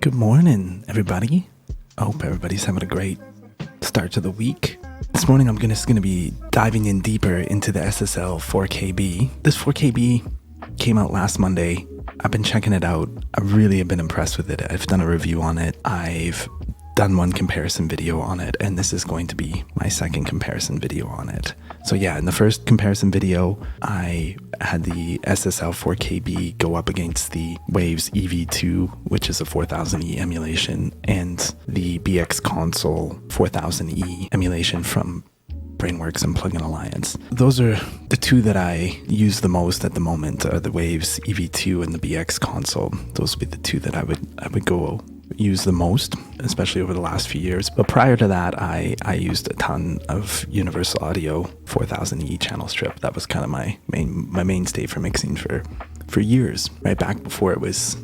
Good morning, everybody. I hope everybody's having a great start to the week. This morning, I'm just going to be diving in deeper into the SSL 4KB. This 4KB came out last Monday. I've been checking it out. I really have been impressed with it. I've done a review on it. I've done one comparison video on it, and this is going to be my second comparison video on it. So yeah, in the first comparison video, I had the SSL 4KB go up against the Waves EV2, which is a 4000E emulation, and the BX Console 4000E emulation from Brainworks and Plugin Alliance. Those are the two that I use the most at the moment, are the Waves EV2 and the BX Console. Those would be the two that I would go use the most, especially over the last few years. But prior to that, I used a ton of Universal Audio 4000E channel strip. That was kind of my mainstay for mixing for years, right back before it was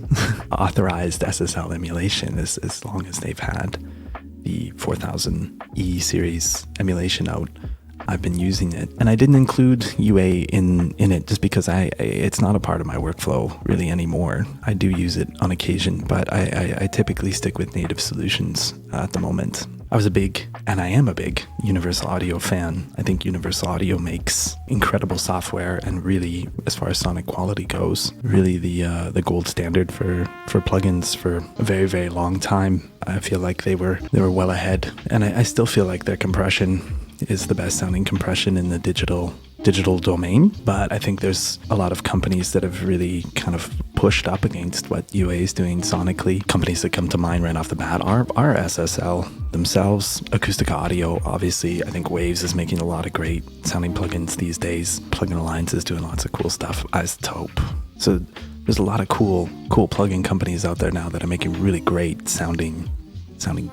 authorized SSL emulation, as long as they've had the 4000E series emulation out. I've been using it, and I didn't include UA in it just because it's not a part of my workflow really anymore. I do use it on occasion, but I typically stick with native solutions at the moment. I am a big Universal Audio fan. I think Universal Audio makes incredible software, and really, as far as sonic quality goes, really the gold standard for plugins for a very, very long time. I feel like they were well ahead, and I still feel like their compression is the best sounding compression in the digital domain. But I think there's a lot of companies that have really kind of pushed up against what UA is doing sonically. Companies that come to mind right off the bat are SSL themselves. Acoustic Audio, obviously. I think Waves is making a lot of great sounding plugins these days. Plugin Alliance is doing lots of cool stuff. Isotope. So there's a lot of cool plugin companies out there now that are making really great sounding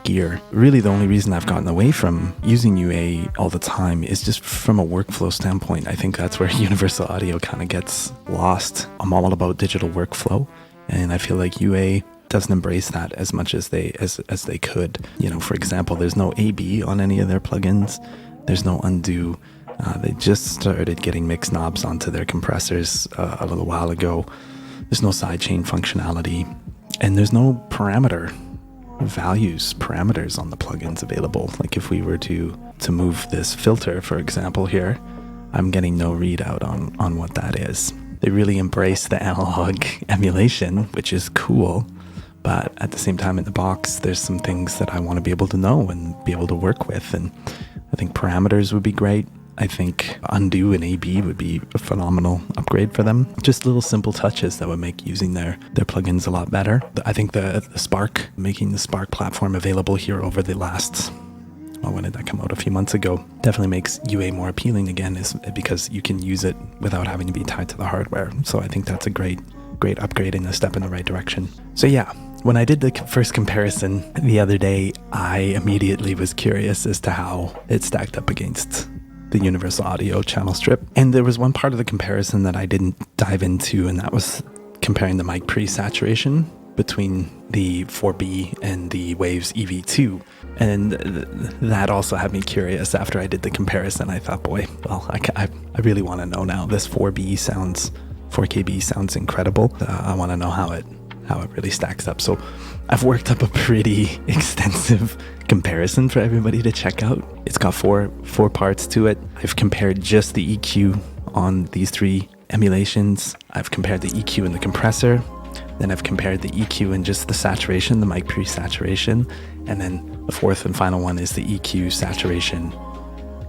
gear. Really, the only reason I've gotten away from using UA all the time is just from a workflow standpoint. I think that's where Universal Audio kind of gets lost. I'm all about digital workflow, and I feel like UA doesn't embrace that as much as they could. You know, for example, there's no AB on any of their plugins. There's no undo. They just started getting mix knobs onto their compressors a little while ago. There's no sidechain functionality, and there's no parameters on the plugins available. Like if we were to move this filter, for example, here, I'm getting no readout on what that is. They really embrace the analog emulation, which is cool, but at the same time in the box, there's some things that I want to be able to know and be able to work with, and I think parameters would be great. I think undo and AB would be a phenomenal upgrade for them. Just little simple touches that would make using their plugins a lot better. I think the Spark, making the Spark platform available here over the last, when did that come out? A few months ago, definitely makes UA more appealing again, is because you can use it without having to be tied to the hardware. So I think that's a great upgrade and a step in the right direction. So yeah, when I did the first comparison the other day, I immediately was curious as to how it stacked up against the Universal Audio channel strip. And there was one part of the comparison that I didn't dive into, and that was comparing the mic pre-saturation between the 4B and the Waves EV2. And that also had me curious after I did the comparison. I thought, boy, well, I really want to know now. This 4KB sounds incredible. I want to know how it really stacks up. So I've worked up a pretty extensive comparison for everybody to check out. It's got four parts to it. I've compared just the EQ on these three emulations. I've compared the EQ and the compressor. Then I've compared the EQ and just the saturation, the mic pre-saturation. And then the fourth and final one is the EQ, saturation,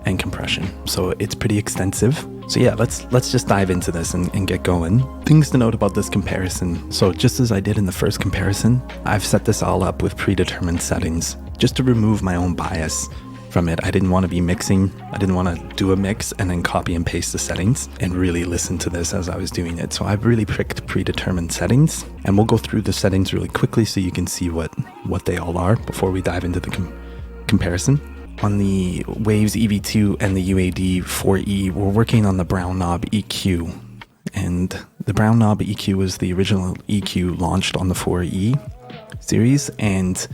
and compression. So it's pretty extensive. So yeah, let's just dive into this and get going. Things to note about this comparison. So just as I did in the first comparison, I've set this all up with predetermined settings just to remove my own bias from it. I didn't want to be mixing. I didn't want to do a mix and then copy and paste the settings and really listen to this as I was doing it. So I've really picked predetermined settings, and we'll go through the settings really quickly so you can see what they all are before we dive into the comparison. On the Waves EV2 and the UAD 4E, we're working on the brown knob EQ. And the brown knob EQ was the original EQ launched on the 4E series, and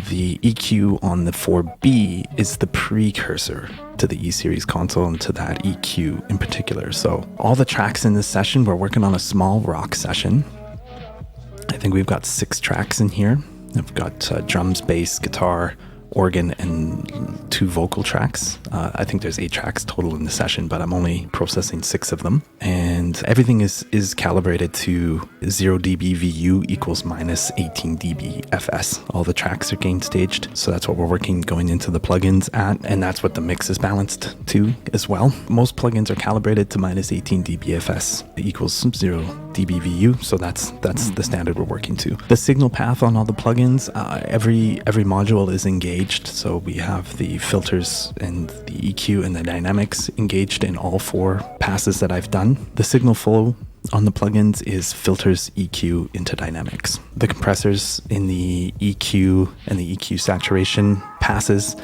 the EQ on the 4B is the precursor to the E-Series console and to that EQ in particular. So all the tracks in this session, we're working on a small rock session. I think we've got 6 tracks in here. I've got drums, bass, guitar, organ, and 2 vocal tracks. I think there's 8 tracks total in the session, but I'm only processing 6 of them. And everything is calibrated to 0 dB VU equals minus 18 dB FS. All the tracks are gain staged, so that's what we're working going into the plugins at, and that's what the mix is balanced to as well. Most plugins are calibrated to minus 18 dB FS equals 0 dB VU, so that's the standard we're working to. The signal path on all the plugins, every module is engaged. So we have the filters and the EQ and the dynamics engaged in all 4 passes that I've done. The signal flow on the plugins is filters, EQ into dynamics. The compressors in the EQ and the EQ saturation passes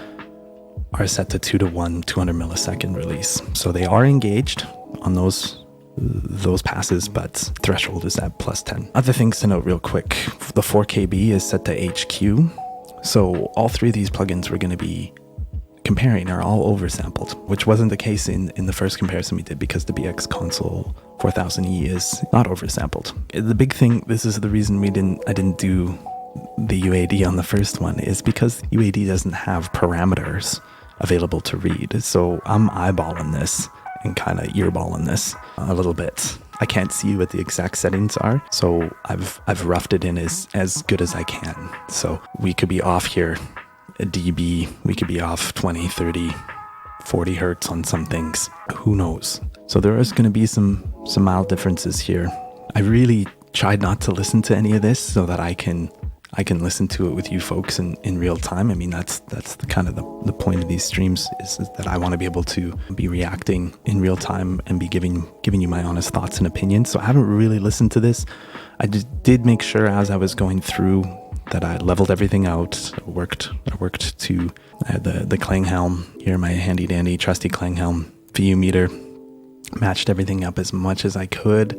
are set to 2:1 200 millisecond release. So they are engaged on those passes, but threshold is at +10. Other things to note real quick, the 4KB is set to HQ. So all 3 of these plugins we're going to be comparing are all oversampled, which wasn't the case in the first comparison we did because the BX Console 4000E is not oversampled. The big thing, this is the reason I didn't do the UAD on the first one, is because UAD doesn't have parameters available to read. So I'm eyeballing this and kind of earballing this a little bit. I can't see what the exact settings are, so I've roughed it in as good as I can. So we could be off here a dB, we could be off 20, 30, 40 hertz on some things. Who knows? So there is going to be some mild differences here. I really tried not to listen to any of this so that I can listen to it with you folks in real time. I mean, that's the kind of the point of these streams is that I want to be able to be reacting in real time and be giving you my honest thoughts and opinions. So I haven't really listened to this. I just did make sure as I was going through that I leveled everything out. I worked to the Klanghelm here, my handy dandy trusty Klanghelm VU meter, matched everything up as much as I could,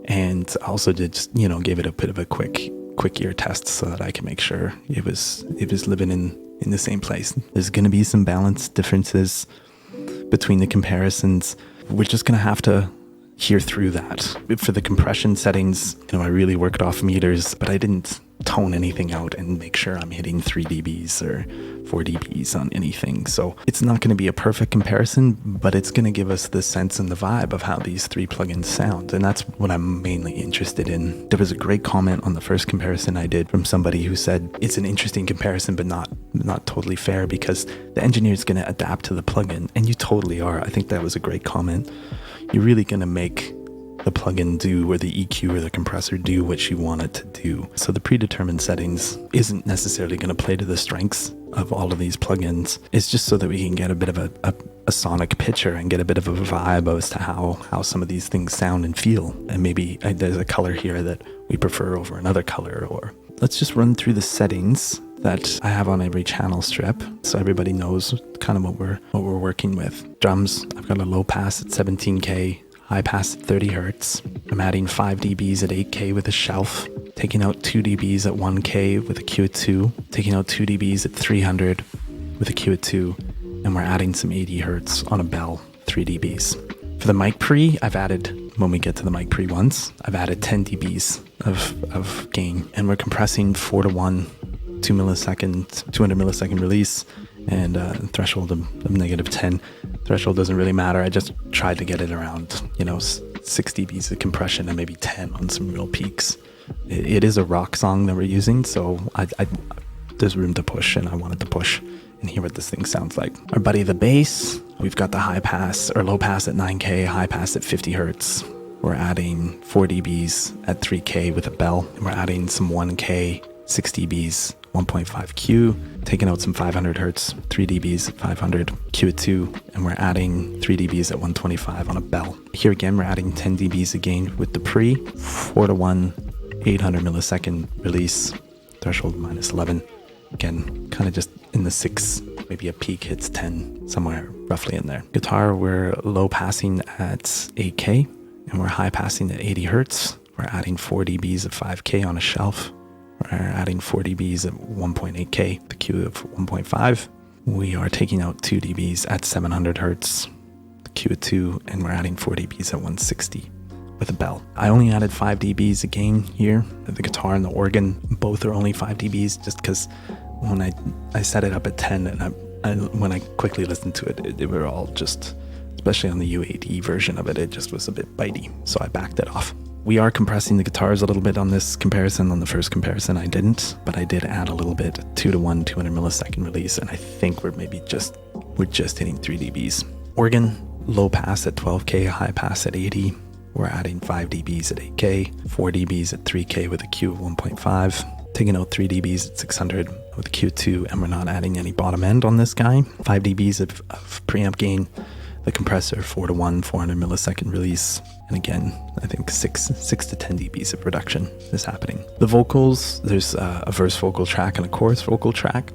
and also did just gave it a bit of a quick ear test so that I can make sure it was living in the same place. There's going to be some balance differences between the comparisons. We're just going to have to hear through that. For the compression settings, I really worked off meters, but I didn't tone anything out and make sure I'm hitting 3 dBs or 4 dBs on anything. So it's not going to be a perfect comparison, but it's going to give us the sense and the vibe of how these 3 plugins sound. And that's what I'm mainly interested in. There was a great comment on the first comparison I did from somebody who said it's an interesting comparison, but not totally fair because the engineer is going to adapt to the plugin. And you totally are. I think that was a great comment. You're really going to make the plugin do, or the EQ or the compressor do what you want it to do. So the predetermined settings isn't necessarily going to play to the strengths of all of these plugins. It's just so that we can get a bit of a sonic picture and get a bit of a vibe as to how some of these things sound and feel. And maybe there's a color here that we prefer over another color. Or let's just run through the settings that I have on every channel strip so everybody knows kind of what we're working with. Drums, I've got a low pass at 17K, high pass at 30 hertz. I'm adding 5 dBs at 8K with a shelf, taking out 2 dBs at 1K with a Q at 2, taking out 2 dBs at 300 with a Q at 2, and we're adding some 80 hertz on a bell, 3 dBs. For the mic pre, I've added, when we get to the mic pre ones, I've added 10 dBs of gain, and we're compressing 4:1, 200 millisecond release, and threshold of -10. Threshold doesn't really matter. I just tried to get it around 6 dBs of compression and maybe 10 on some real peaks. It is a rock song that we're using, so there's room to push, and I wanted to push and hear what this thing sounds like. Our buddy the bass, we've got the high pass or low pass at 9K, high pass at 50 hertz. We're adding 4 dBs at 3K with a bell, and we're adding some 1K, 6 dBs, 1.5 Q, taking out some 500 hertz, 3 dBs at 500, Q at 2, and we're adding 3 dBs at 125 on a bell. Here again, we're adding 10 dBs again with the pre, 4:1, 800 millisecond release, threshold -11. Again, kind of just in the 6, maybe a peak hits 10, somewhere roughly in there. Guitar, we're low passing at 8K, and we're high passing at 80 hertz. We're adding 4 dBs at 5K on a shelf. We're adding 4 dBs at 1.8K, the Q of 1.5. We are taking out 2 dBs at 700 hertz, the Q at 2, and we're adding 4 dBs at 160. with a bell. I only added 5 dBs again here. The guitar and the organ, both are only 5 dBs, just because when I set it up at 10 and when I quickly listened to it, they were all just, especially on the UAD version of it, it just was a bit bitey. So I backed it off. We are compressing the guitars a little bit on this comparison. On the first comparison I didn't, but I did add a little bit, 2:1 200 millisecond release, and I think we're just hitting 3 dBs. Organ, low pass at 12K, high pass at 80. We're adding 5 dBs at 8K, 4 dBs at 3K with a Q of 1.5, taking out 3 dBs at 600 with a Q2, and we're not adding any bottom end on this guy. 5 dBs of preamp gain, the compressor 4:1 400 millisecond release, and again I think 6 to 10 dBs of reduction is happening. The vocals, there's a verse vocal track and a chorus vocal track.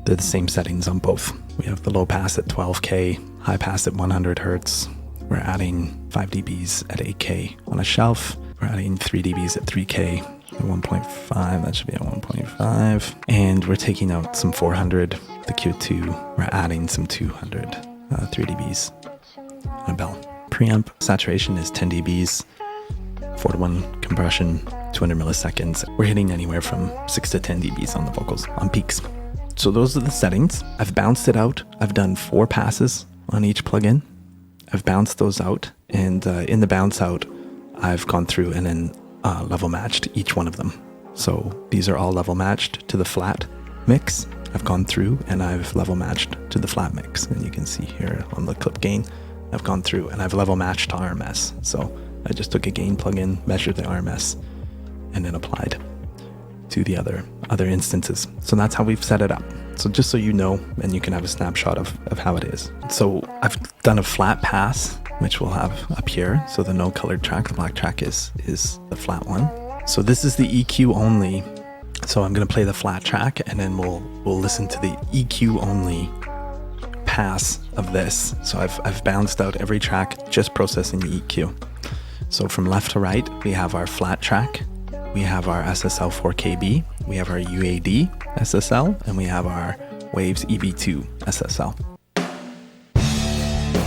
They're the same settings on both. We have the low pass at 12K, high pass at 100 hertz. We're adding 5 dBs at 8K on a shelf. We're adding 3 dBs at 3K at 1.5. That should be at 1.5. And we're taking out some 400, the Q2. We're adding some 200, 3 dBs on a bell. Preamp saturation is 10 dBs, 4:1 compression, 200 milliseconds. We're hitting anywhere from 6 to 10 dBs on the vocals, on peaks. So those are the settings. I've bounced it out. I've done 4 passes on each plugin. I've bounced those out, and in the bounce out, I've gone through and then level matched each one of them. So these are all level matched to the flat mix. I've gone through and I've level matched to the flat mix, and you can see here on the clip gain, I've gone through and I've level matched to RMS. So I just took a gain plugin, measured the RMS, and then applied to the other instances. So that's how we've set it up. So just so you know, and you can have a snapshot of how it is. So I've done a flat pass, which we'll have up here. So the no colored track, the black track is the flat one. So this is the EQ only. So I'm gonna play the flat track, and then we'll listen to the EQ only pass of this. So I've bounced out every track, just processing the EQ. So from left to right, we have our flat track. We have our SSL 4KB, we have our UAD SSL, and we have our Waves EV2 SSL.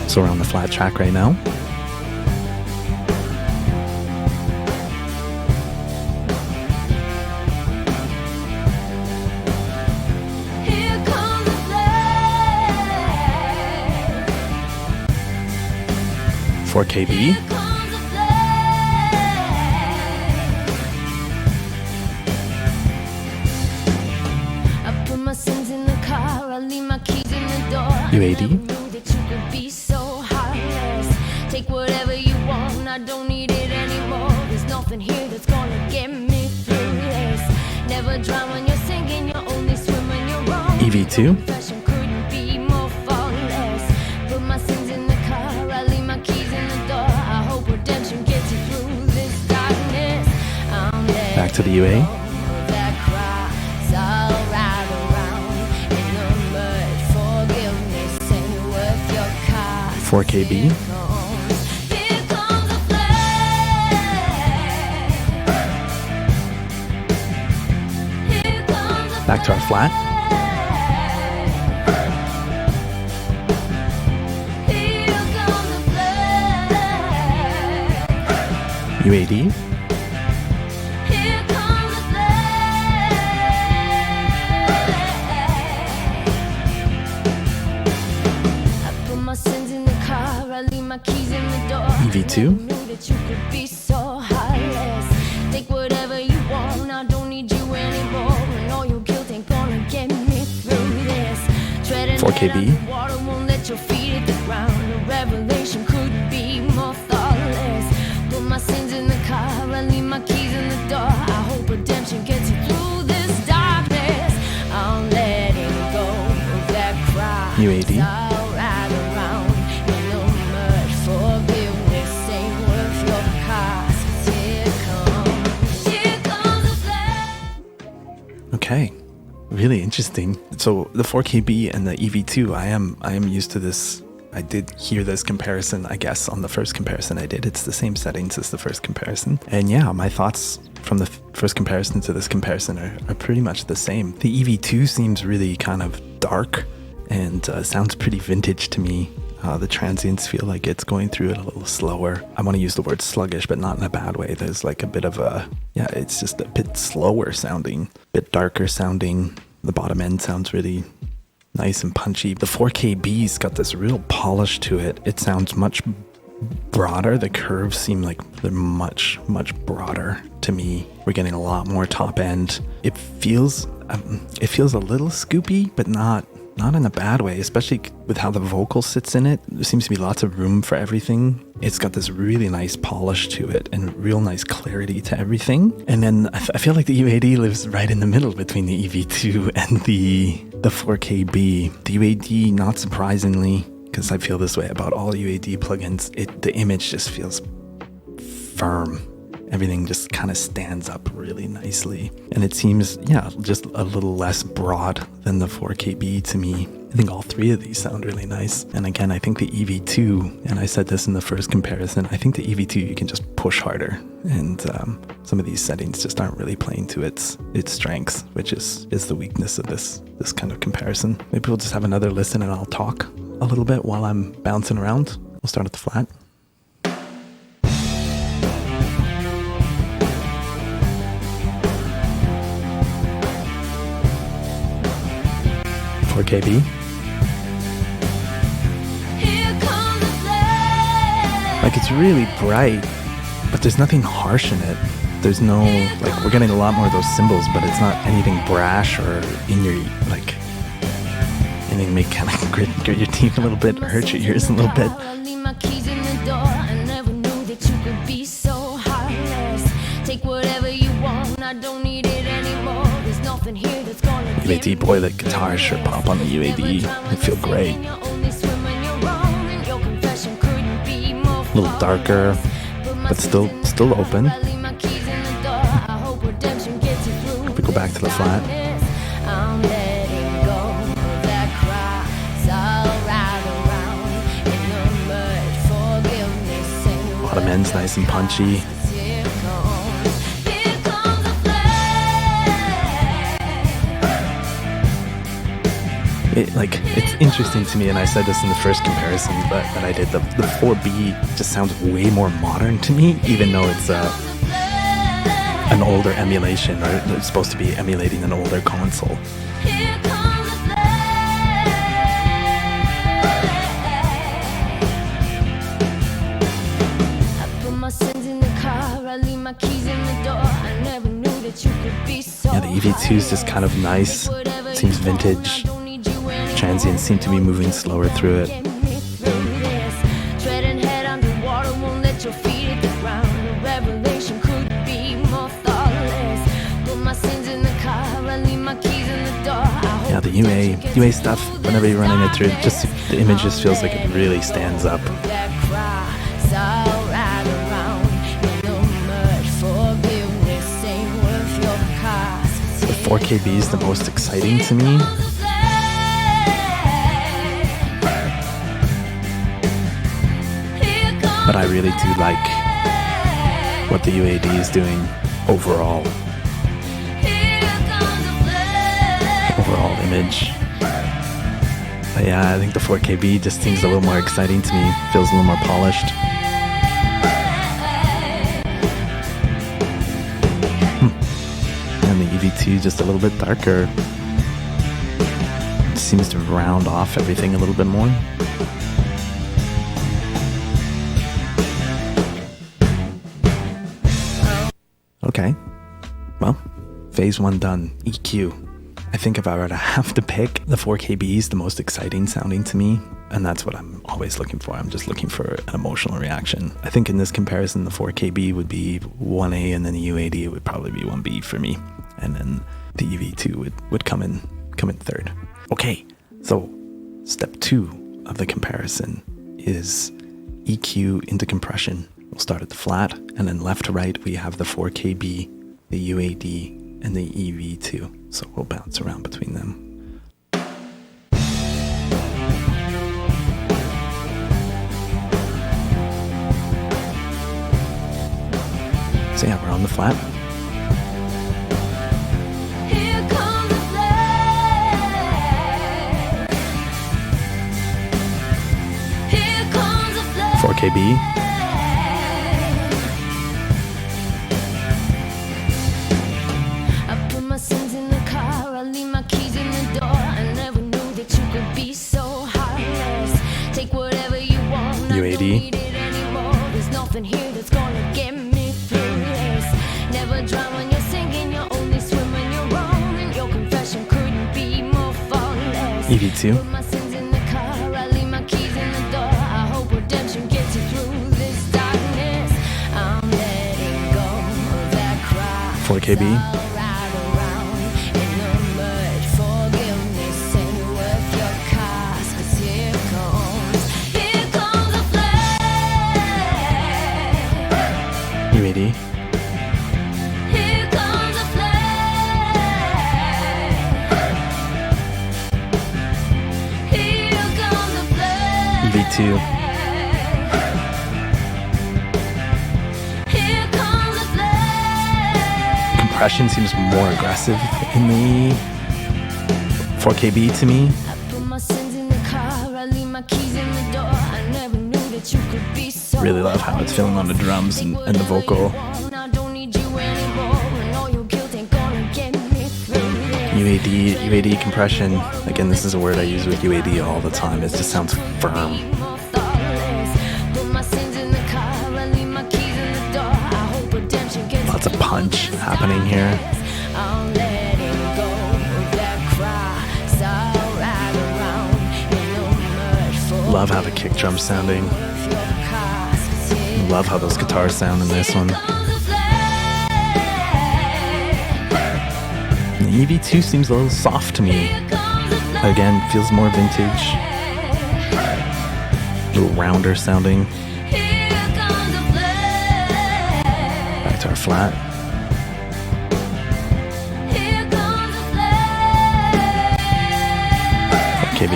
So we're on the flat track right now. Here comes the flame. 4KB. UAD. Take whatever you want, I don't need it anymore. There's nothing here that's gonna get me through this. Never drown when you're singing, you're only swim when you're wrong. EV2. Confession couldn't be more flawless. Put my sins in the car, I leave my keys in the door. I hope redemption gets you through this darkness. Back to the UA. 4KB. Back to our flat. UAD. EV2. Take whatever you want, I don't need you anymore. And all your guilt ain't gonna get me through this. 4KB. Water won't let your feet hit the ground. A revelation couldn't be more thoughtless. Put my sins in the car, I leave my keys in the door. I hope redemption gets you through this darkness. I'm letting go of that cry. UAD. Okay, really interesting. So the 4KB and the EV2, I am used to this. I did hear this comparison, I guess, on the first comparison I did. It's the same settings as the first comparison. And yeah, my thoughts from the first comparison to this comparison are pretty much the same. The EV2 seems really kind of dark and sounds pretty vintage to me. The transients feel like it's going through it a little slower. I want to use the word sluggish, but not in a bad way. There's like a bit of a, yeah, it's just a bit slower sounding, a bit darker sounding. The bottom end sounds really nice and punchy. The 4KB's got this real polish to it. It sounds much broader. The curves seem like they're much broader to me. We're getting a lot more top end. It feels a little scoopy, but not in a bad way, especially with how the vocal sits in it. There seems to be lots of room for everything. It's got this really nice polish to it and real nice clarity to everything. And then I feel like the UAD lives right in the middle between the EV2 and the 4KB. The UAD, not surprisingly, because I feel this way about all UAD plugins, the image just feels firm. Everything just kind of stands up really nicely. And it seems, yeah, just a little less broad than the 4KB to me. I think all three of these sound really nice. And again, I think the EV2, and I said this in the first comparison, I think the EV2 you can just push harder. And some of these settings just aren't really playing to its strengths, which is the weakness of this kind of comparison. Maybe we'll just have another listen and I'll talk a little bit while I'm bouncing around. We'll start at the flat. 4KB. Like, it's really bright, but there's nothing harsh in it. There's no, like, we're getting a lot more of those cymbals, but it's not anything brash or in your, like, anything make kind of grit your teeth a little bit, or hurt your ears a little bit. UAD, boy, the guitar sure pop on the UAD. They feel great. A little darker, but still open. If we go back to the flat. Bottom end's nice and punchy. It's interesting to me, and I said this in the first comparison that I did, the 4B just sounds way more modern to me, even though it's an older emulation, or it's supposed to be emulating an older console. Yeah, the EV2 is just kind of nice. It seems vintage. Transients seem to be moving slower through it. Yeah, the UA stuff, whenever you're running it through, just the image just feels like it really stands up. The 4KB is the most exciting to me. But I really do like what the UAD is doing overall. Overall image. But yeah, I think the 4KB just seems a little more exciting to me. Feels a little more polished. And the EV2 just a little bit darker. It seems to round off everything a little bit more. Okay, well, phase one done. EQ. I think if I were to have to pick, the 4KB is the most exciting sounding to me, and that's what I'm always looking for. I'm just looking for an emotional reaction. I think in this comparison, the 4KB would be 1A, and then the UAD would probably be 1B for me, and then the EV2 would come in third. Okay, so step 2 of the comparison is EQ into compression. We'll start at the flat, and then left to right we have the 4KB, the UAD, and the EV2. So we'll bounce around between them. So yeah, we're on the flat. 4KB. I put my sins in the car, I leave my keys in the door. I never knew that you could be so heartless. Take whatever you want, I don't UAD. need it anymore. There's nothing here that's gonna get me through this. Never drown when you're sinking, you only swim when you're wrong. And your confession couldn't be more faultless. EV2. Put my sins in the car, I leave my keys in the door. I hope redemption gets you through this darkness. I'm letting go of that cry. 4KB. Ride around in the mud. Forgiveness ain't worth your cost. 'Cause here comes the flame. UAD. Here comes the flame. Here comes the flame. EV2. Here comes the flame. Compression seems more aggressive in the 4KB to me. I put my sins in the car, I leave my keys in the door. I never knew that you could be so. Really love how it's feeling on the drums and the vocal. I don't need you anymore, and all your guilt ain't gonna get me through this. UAD compression. Again, this is a word I use with UAD all the time. It just sounds firm. More thoughtless. Put my sins in the car, I leave my keys in the door. I hope redemption gets Lots of you punch through this happening here. darkness. I'm letting go of that cry. So ride around in the mud. Love how the kick drum's sounding. Worth your cost. 'Cause here Love how those guitars sound in this one. comes the flame. The EV2 seems a little soft to me. Here comes the flame. Again, feels more vintage. A little rounder sounding. Here comes the flame. Back to our flat. Here comes the flame. KB.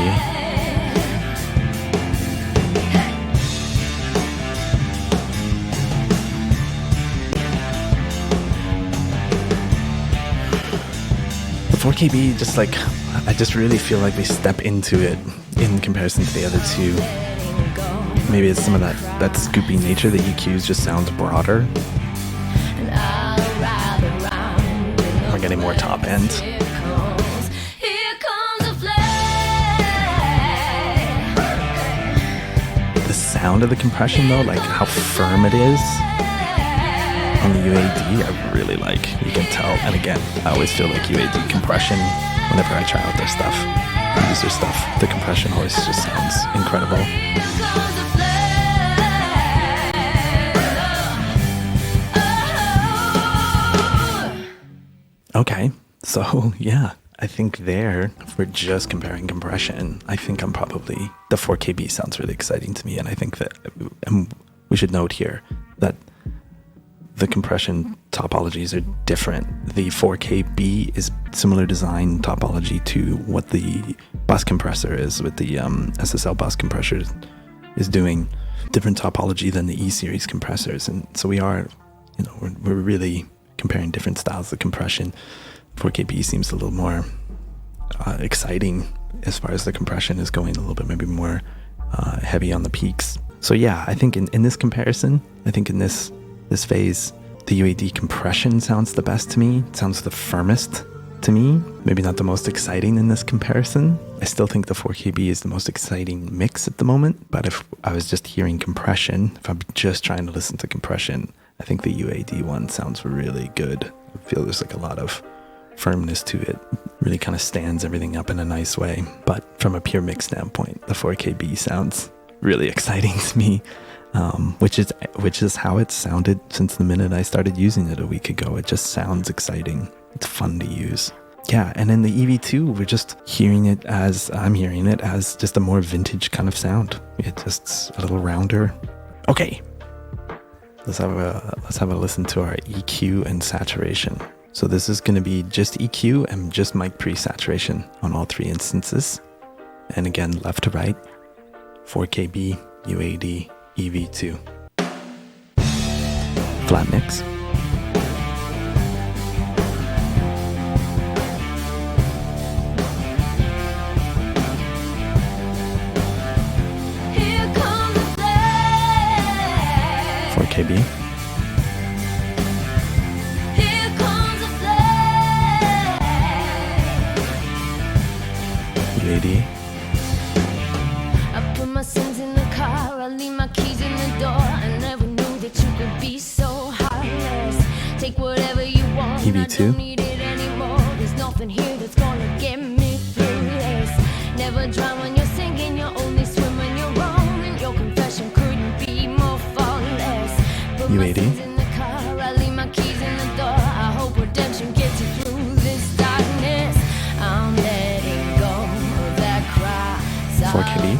The 4KB, just like, I just really feel like they step into it in comparison to the other two. Maybe it's some of that scoopy nature. The EQs just sounds broader. And I'll ride around in the We're getting more top end. Here comes the flame. The sound of the compression though, like how firm it is on the UAD, I really like. You can tell. And again, I always feel like UAD compression whenever I try out their stuff, use their stuff. The compression always just sounds incredible. Here comes the flame. Oh. Okay, so yeah, I think there, if we're just comparing compression, I think I'm probably, the 4KB sounds really exciting to me. And I think that we should note here that the compression topologies are different. The 4KB is similar design topology to what the bus compressor is, with the SSL bus compressor is doing. Different topology than the E-series compressors. And so we are, we're really comparing different styles of compression. 4KB seems a little more exciting as far as the compression is going, a little bit maybe more heavy on the peaks. So yeah, I think in this comparison, I think in this phase, the UAD compression sounds the best to me. It sounds the firmest to me. Maybe not the most exciting in this comparison. I still think the 4KB is the most exciting mix at the moment. But if I was just hearing compression, if I'm just trying to listen to compression, I think the UAD one sounds really good. I feel there's like a lot of firmness to it. Really kind of stands everything up in a nice way. But from a pure mix standpoint, the 4KB sounds really exciting to me. Which is how it sounded since the minute I started using it a week ago. It just sounds exciting. It's fun to use. Yeah, and in the EV2, we're just hearing it as, I'm hearing it as just a more vintage kind of sound. It's just a little rounder. Okay, let's have a listen to our EQ and saturation. So this is going to be just EQ and just mic pre-saturation on all three instances. And again, left to right, 4KB, UAD, EV2. Flat mix. Here comes the flame. 4KB. Here comes a flame. UAD. I put my sins in the car, I leave my keys in the door. I never knew that you could be so heartless. Take whatever you want, I EV2. don't need it anymore. There's nothing here that's gonna get me through this. Never drown when you're sinking, you only swim when you're wrong. And your confession couldn't be more faultless. Put my UAD. sins in the car, I leave my keys in the door. I hope redemption gets you through this darkness. I'm letting go of that cry. 4KB.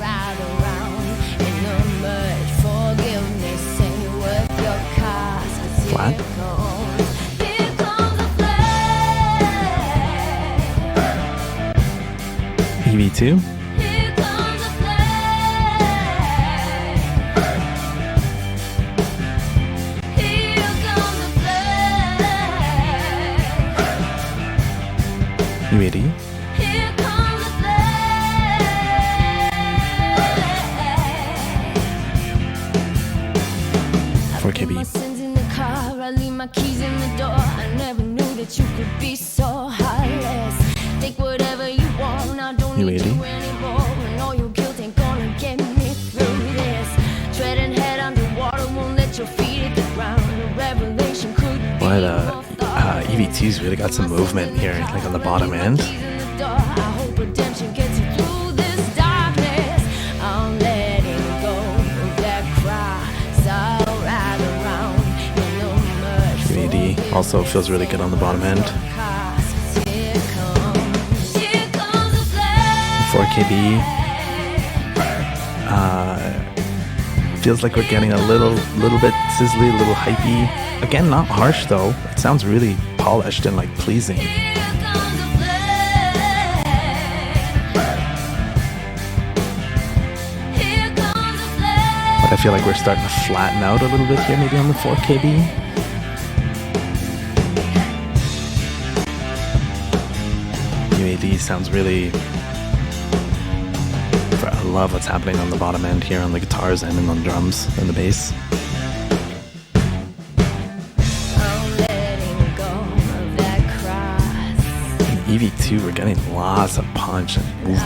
Flat. EV2. UAD. 4KB. My sins in the car, I leave my keys in the door. I never knew that you could be so heartless. Take whatever you want, I don't need UAD. you anymore. And all your guilt ain't gonna get me through this. Treading head underwater, won't let your feet hit the ground. A revelation could be Boy, the more thoughtless. EV2's really got some movement here, like on the bottom end. I hope redemption gets you through this darkness. I'm letting go of that cry. So I'll ride around in the mud. UAD also feels really good on the bottom end. 4KB. Feels like we're getting a little bit sizzly, a little hypey. Again, not harsh though. It sounds really polished and like pleasing. But I feel like we're starting to flatten out a little bit here, maybe on the 4KB. UAD sounds really... I love what's happening on the bottom end here on the guitars and on the drums and the bass. In EV2, we're getting lots of punch and movement.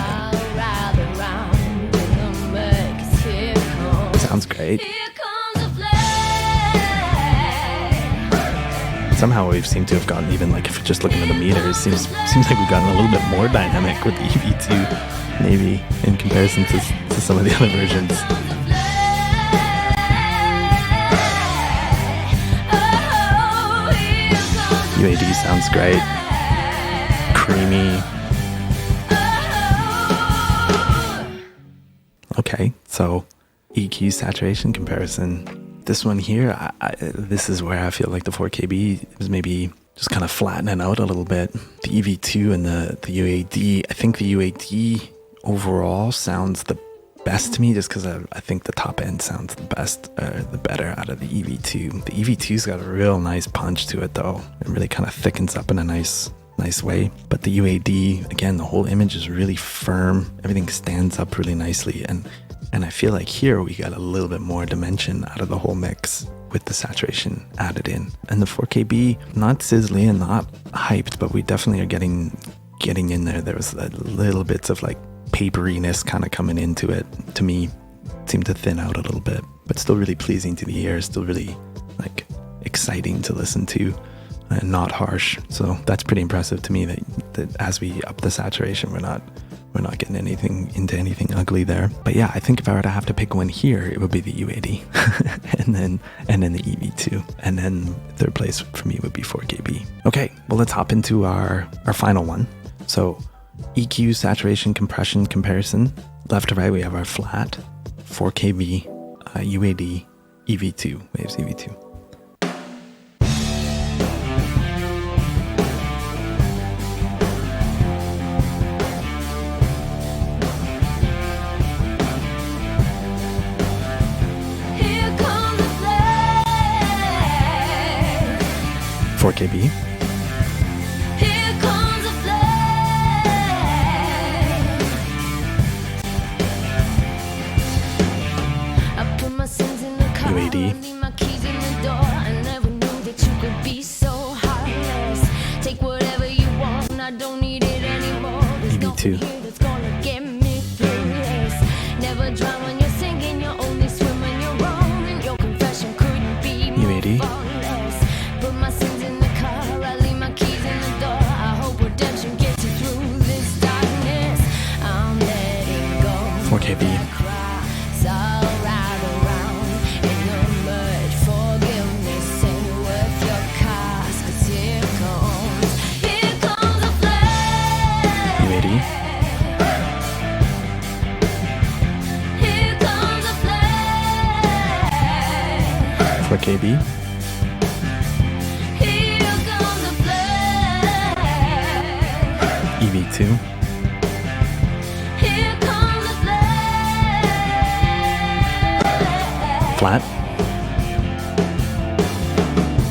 Sounds great. Somehow we've seemed to have gotten even, like, if you're just looking at the meters, seems like we've gotten a little bit more dynamic with the EV2, maybe in comparison to some of the other versions. UAD sounds great, creamy. Okay, so EQ saturation comparison. This one here, this is where I feel like the 4KB is maybe just kind of flattening out a little bit. The EV2 and the UAD, I think the UAD overall sounds the best to me, just because I think the top end sounds the best, the better out of the EV2. The EV2's got a real nice punch to it though. It really kind of thickens up in a nice way. But the UAD, again, the whole image is really firm. Everything stands up really nicely. And I feel like here we got a little bit more dimension out of the whole mix with the saturation added in. And the 4KB, not sizzly and not hyped, but we definitely are getting in there. There was a little bits of like paperiness kind of coming into it. To me, it seemed to thin out a little bit, but still really pleasing to the ear, still really like exciting to listen to and not harsh. So that's pretty impressive to me that as we up the saturation, we're not getting into anything ugly there. But yeah, I think if I were to have to pick one here, it would be the UAD and then the EV2. And then third place for me would be 4KB. Okay, well, let's hop into our final one. So EQ, saturation, compression, comparison. Left to right, we have our flat, 4KB, UAD, EV2, Waves EV2. Here comes the flame. 4KB. Here comes the flame. I put my sins in the car, UAD. leave my keys in the EV2. That's gonna get me through this. Never drown when you're sinking, you only swim when you're rolling. Your confession couldn't be more UAD. flawless. Put my sins in the car, I leave my keys in the door. I hope redemption gets you through this darkness. I'm letting go. 4KB. So ride around in the mud. Forgiveness ain't worth your cost. 'Cause here comes a flood. UAD. Here comes a flood. 4KB. Here comes a flood. EV2. Here comes a flood. Flat.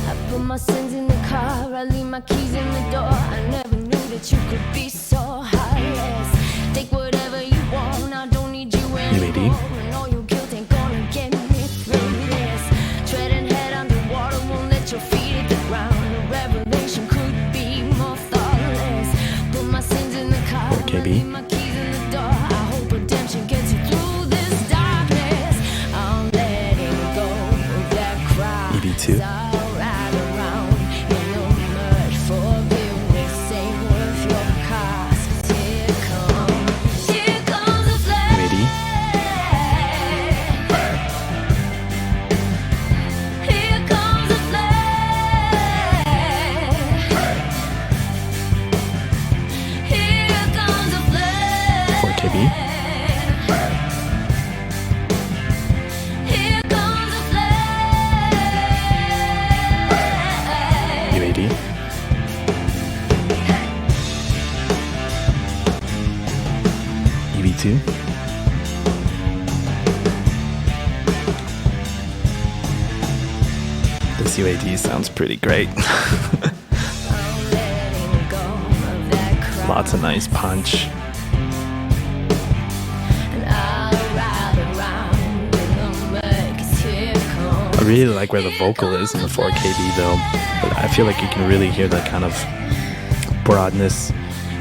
I put my sins in the car, I leave my keys in the door. I never knew that you could be so heartless. Take whatever you want, I don't need you anymore. And all your guilt ain't gonna get me through this. Treading head underwater, won't let your feet hit the ground. A revelation could be more thoughtless. Put my sins in the car, I 4KB. leave my keys in the door. I hope redemption gets you through this darkness. I'm letting go of that cry. EV2. So ride around in the mud. Forgiveness ain't worth your cost. 'Cause here comes a flood. UAD. Here comes a flood. Here comes a flood. 4KB. Here comes a flood. UAD. EV2. This UAD sounds pretty great. I'm letting go of that cry. Lots of nice punch. And I'll ride around in the mud. 'Cause here comes. I really like where the vocal is in the 4KB though, but I feel like you can really hear that kind of broadness.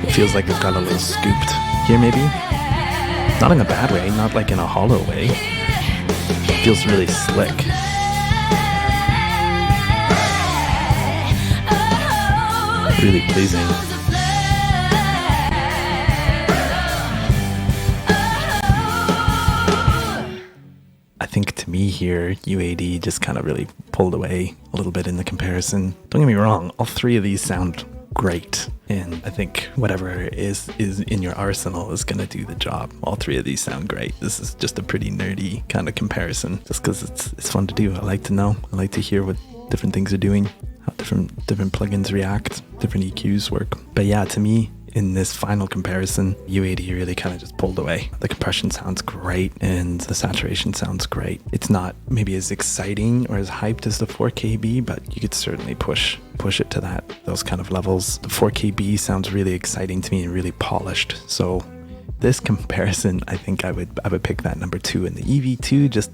It feels like it's got a little scooped here maybe. Not in a bad way, not like in a hollow way. It feels really slick. Really pleasing. I think to me here, UAD just kind of really pulled away a little bit in the comparison. Don't get me wrong, all three of these sound great. And I think whatever is in your arsenal is going to do the job. All three of these sound great. This is just a pretty nerdy kind of comparison just because it's fun to do. I like to know. I like to hear what different things are doing, how different plugins react, different EQs work. But yeah, to me, in this final comparison, UAD really kind of just pulled away. The compression sounds great and the saturation sounds great. It's not maybe as exciting or as hyped as the 4KB, but you could certainly push it to those kind of levels. The 4KB sounds really exciting to me and really polished. So this comparison, I think I would pick that number 2. And the EV2 just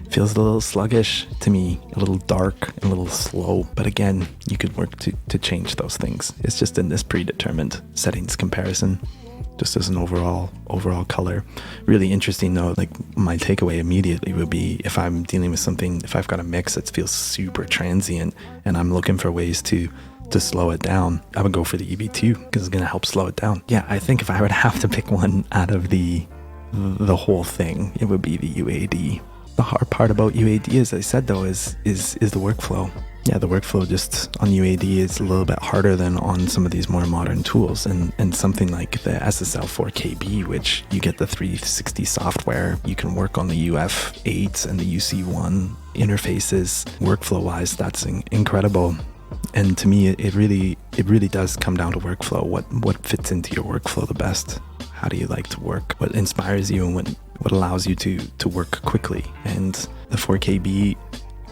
feels a little sluggish to me, a little dark and a little slow. But again, you could work to change those things. It's just in this predetermined settings comparison, just as an overall color. Really interesting though, like my takeaway immediately would be if I'm dealing with something, if I've got a mix that feels super transient and I'm looking for ways to slow it down, I would go for the EV2 because it's going to help slow it down. Yeah, I think if I would have to pick one out of the whole thing, it would be the UAD. The hard part about UAD, as I said though, is the workflow. Yeah, the workflow just on UAD is a little bit harder than on some of these more modern tools. And something like the SSL 4KB, which you get the 360 software, you can work on the UF8 and the UC1 interfaces. Workflow-wise, that's incredible. And to me, it really does come down to workflow. What fits into your workflow the best? How do you like to work? What inspires you and what allows you to work quickly? And the 4KB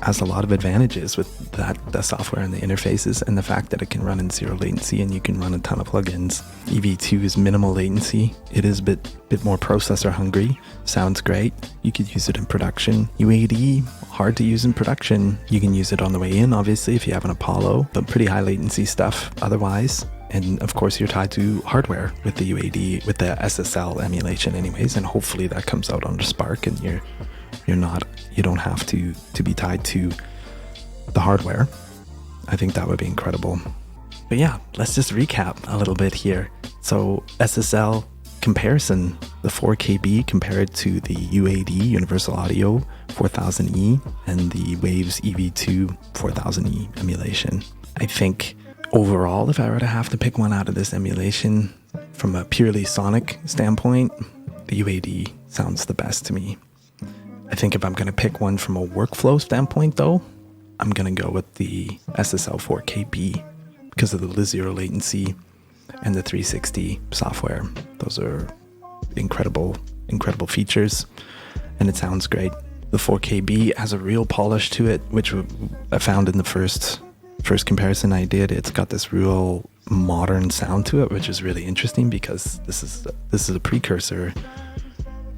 has a lot of advantages with the software and the interfaces and the fact that it can run in 0 latency and you can run a ton of plugins. EV2 is minimal latency. It is a bit more processor hungry. Sounds great. You could use it in production. UAD, hard to use in production. You can use it on the way in, obviously, if you have an Apollo, but pretty high latency stuff otherwise. And of course, you're tied to hardware with the UAD, with the SSL emulation anyways, and hopefully that comes out on the Spark and you don't have to be tied to the hardware. I think that would be incredible. But yeah, let's just recap a little bit here. So SSL comparison, the 4KB compared to the UAD Universal Audio 4000E and the Waves EV2 4000E emulation. I think overall, if I were to have to pick one out of this emulation from a purely sonic standpoint, the UAD sounds the best to me. I think if I'm going to pick one from a workflow standpoint though, I'm going to go with the SSL 4KB because of the zero latency and the 360 software. Those are incredible features, and it sounds great. The 4KB has a real polish to it, which I found in the first comparison I did. It's got this real modern sound to it, which is really interesting because this is a precursor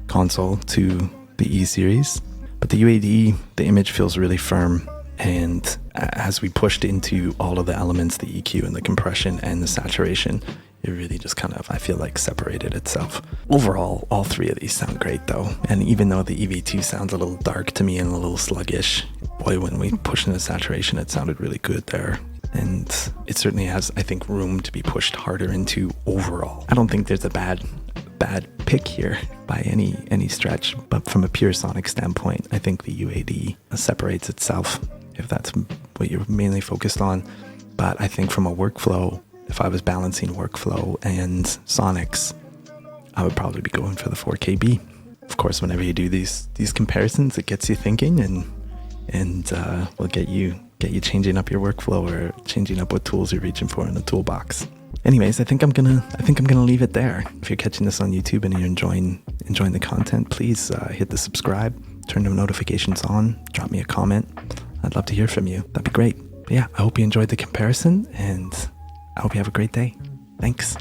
console to the E series. But the UAD, the image feels really firm. And as we pushed into all of the elements, the EQ and the compression and the saturation, it really just kind of, I feel like, separated itself. Overall, all three of these sound great though. And even though the EV2 sounds a little dark to me and a little sluggish, boy, when we pushed into saturation, it sounded really good there. And it certainly has, I think, room to be pushed harder into overall. I don't think there's a bad pick here by any stretch, but from a pure sonic standpoint, I think the UAD separates itself, if that's what you're mainly focused on. But I think from a workflow, if I was balancing workflow and sonics, I would probably be going for the 4KB. Of course, whenever you do these comparisons, it gets you thinking and will get you changing up your workflow or changing up what tools you're reaching for in the toolbox. Anyways, I think I'm gonna leave it there. If you're catching this on YouTube and you're enjoying the content, please hit the subscribe, turn the notifications on, drop me a comment. I'd love to hear from you. That'd be great. But yeah, I hope you enjoyed the comparison, and I hope you have a great day. Thanks.